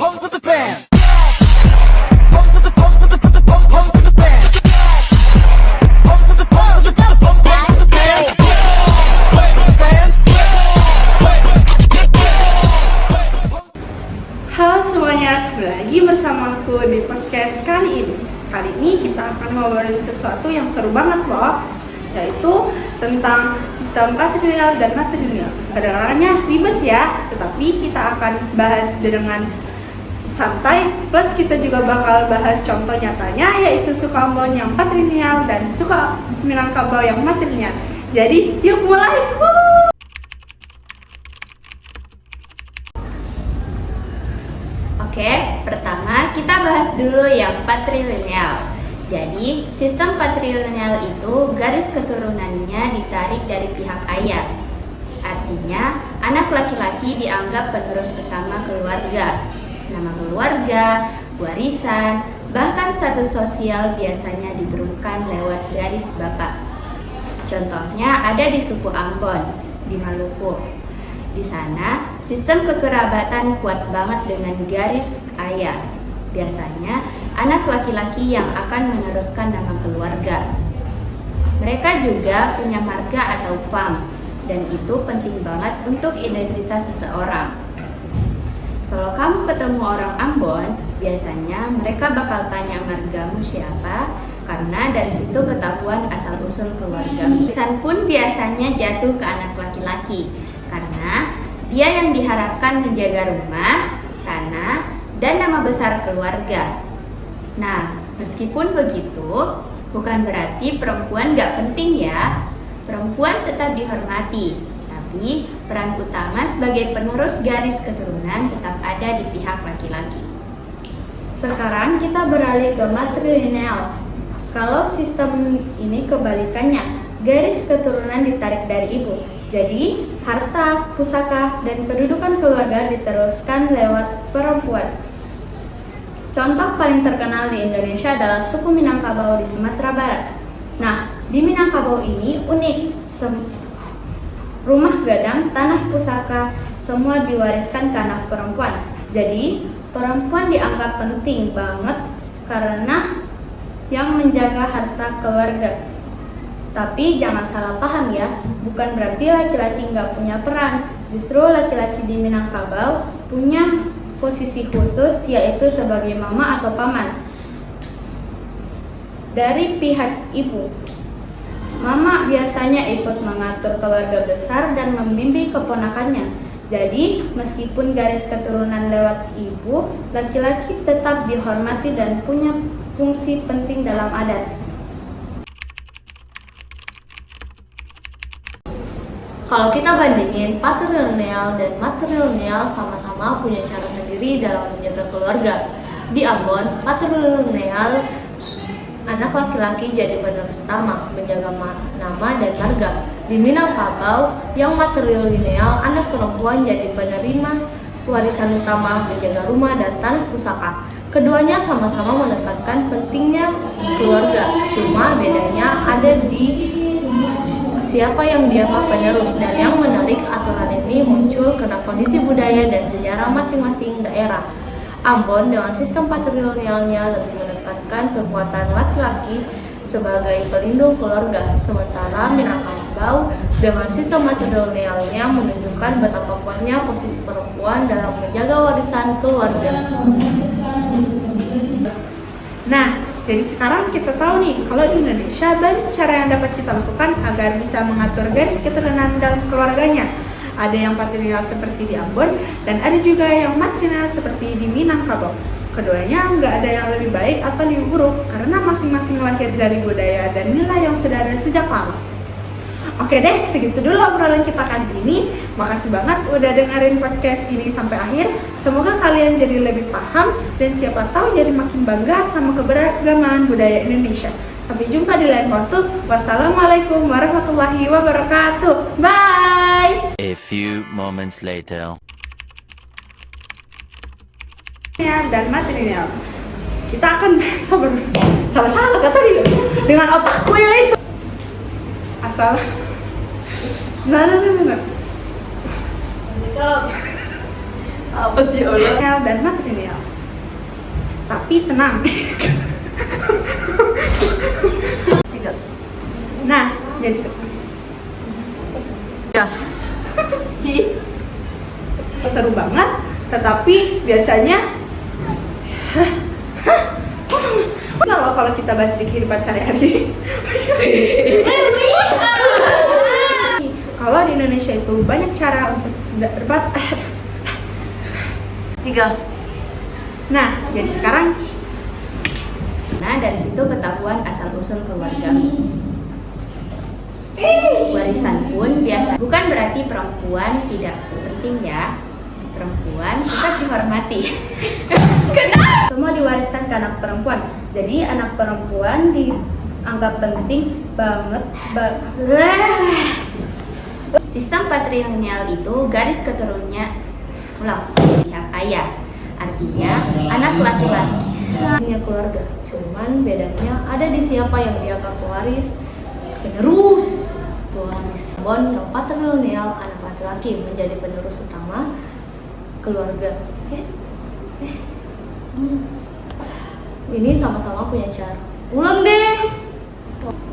pose with the bands. Pose with the pose with the pose with the bands. Pose with the pose with the pose with the bands. Halo semuanya, kembali lagi bersamaku di podcast kali ini. Kali ini kita akan ngobrolin sesuatu yang seru banget loh, yaitu tentang sistem patrilineal dan matrilineal. Kedengarannya ribet ya, tetapi kita akan bahas dengan santai, plus kita juga bakal bahas contoh nyatanya, yaitu suku Ambon yang patrilineal dan suku Minangkabau yang matrilineal. Jadi yuk mulai! Oke, pertama kita bahas dulu yang patrilineal. Jadi, sistem patrilineal itu garis keturunannya ditarik dari pihak ayah. Artinya, anak laki-laki dianggap penerus utama keluarga. Nama keluarga, warisan, bahkan status sosial biasanya diturunkan lewat garis bapak. Contohnya ada di suku Ambon, di Maluku. Di sana, sistem kekerabatan kuat banget dengan garis ayah. Biasanya, anak laki-laki yang akan meneruskan nama keluarga. Mereka juga punya marga atau fam, dan itu penting banget untuk identitas seseorang. Kalau kamu ketemu orang Ambon, biasanya mereka bakal tanya margamu siapa, karena dari situ ketahuan asal-usul keluarga. Warisan pun biasanya jatuh ke anak laki-laki, karena dia yang diharapkan menjaga rumah, tanah, dan nama besar keluarga. Nah, meskipun begitu, bukan berarti perempuan gak penting ya. Perempuan tetap dihormati, tapi peran utama sebagai penerus garis keturunan tetap ada di pihak laki-laki. Sekarang kita beralih ke matrilineal. Kalau sistem ini kebalikannya, garis keturunan ditarik dari ibu. Jadi, harta, pusaka, dan kedudukan keluarga diteruskan lewat perempuan. Contoh paling terkenal di Indonesia adalah suku Minangkabau di Sumatera Barat. Nah, di Minangkabau ini unik. Rumah gadang, tanah pusaka, semua diwariskan ke anak perempuan. Jadi, perempuan dianggap penting banget karena yang menjaga harta keluarga. Tapi jangan salah paham ya, bukan berarti laki-laki nggak punya peran. Justru laki-laki di Minangkabau punya posisi khusus, yaitu sebagai mama atau paman. Dari pihak ibu, mama biasanya ikut mengatur keluarga besar dan membimbing keponakannya. Jadi, meskipun garis keturunan lewat ibu, laki-laki tetap dihormati dan punya fungsi penting dalam adat. Kalau kita bandingin, patrilineal dan matrilineal sama-sama punya cara sendiri dalam menjaga keluarga. Di Ambon, patrilineal, anak laki-laki jadi penerus utama, menjaga nama dan marga. Di Minangkabau, yang matrilineal, anak perempuan jadi penerima warisan utama, menjaga rumah dan tanah pusaka. Keduanya sama-sama menekankan pentingnya keluarga, cuma bedanya ada di siapa yang dianggap penerus. Dan yang menarik, aturan ini muncul karena kondisi budaya dan sejarah masing-masing daerah. Ambon dengan sistem patrilinealnya lebih menekankan kekuatan laki-laki sebagai pelindung keluarga, sementara Minangkabau dengan sistem matrilinealnya menunjukkan betapa kuatnya posisi perempuan dalam menjaga warisan keluarga. Nah, jadi sekarang kita tahu nih, kalau di Indonesia banyak cara yang dapat kita lakukan agar bisa mengatur garis keturunan dalam keluarganya. Ada yang patrilineal seperti di Ambon, dan ada juga yang matrilineal seperti di Minangkabau. Keduanya nggak ada yang lebih baik atau lebih buruk, karena masing-masing lahir dari budaya dan nilai yang sudah ada sejak lama. Oke deh, segitu dulu obrolan kita kali ini. Makasih banget udah dengerin podcast ini sampai akhir. Semoga kalian jadi lebih paham dan siapa tahu jadi makin bangga sama keberagaman budaya Indonesia. Sampai jumpa di lain waktu. Wassalamualaikum warahmatullahi wabarakatuh. Bye. A few moments later. Dan matrilineal. Kita akan salah kata dia dengan otakku yang itu. Asal. Nah. Assalamualaikum. Apa sih Allah? Patrilineal dan matrilineal. Tapi tenang. 3. Nah, jadi seru banget, tetapi biasanya kalau kita bahas di kehidupan sehari-hari. Kalau di Indonesia itu banyak cara untuk berdebat. 3. Nah, jadi sekarang Nah, dari situ ketahuan asal-usul keluarga. Warisan pun biasa. Bukan berarti perempuan tidak penting ya. Perempuan tetap dihormati. Kenapa? Semua diwariskan ke anak perempuan. Jadi anak perempuan dianggap penting banget. Sistem patrilineal itu garis keturunannya pihak ayah. Artinya anak laki-laki punya keluarga. Cuman bedanya ada di siapa yang dianggap pewaris, penerus. Yang patrilineal, anak laki-laki menjadi penerus utama keluarga. Ini sama-sama punya cara. Ulang deh.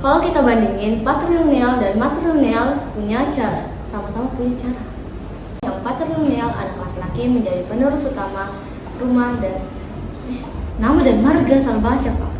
Kalau kita bandingin patrilineal dan matrilineal punya cara, sama-sama punya cara. Yang patrilineal, anak laki-laki menjadi penerus utama rumah dan nama dan marga salah baca Pak.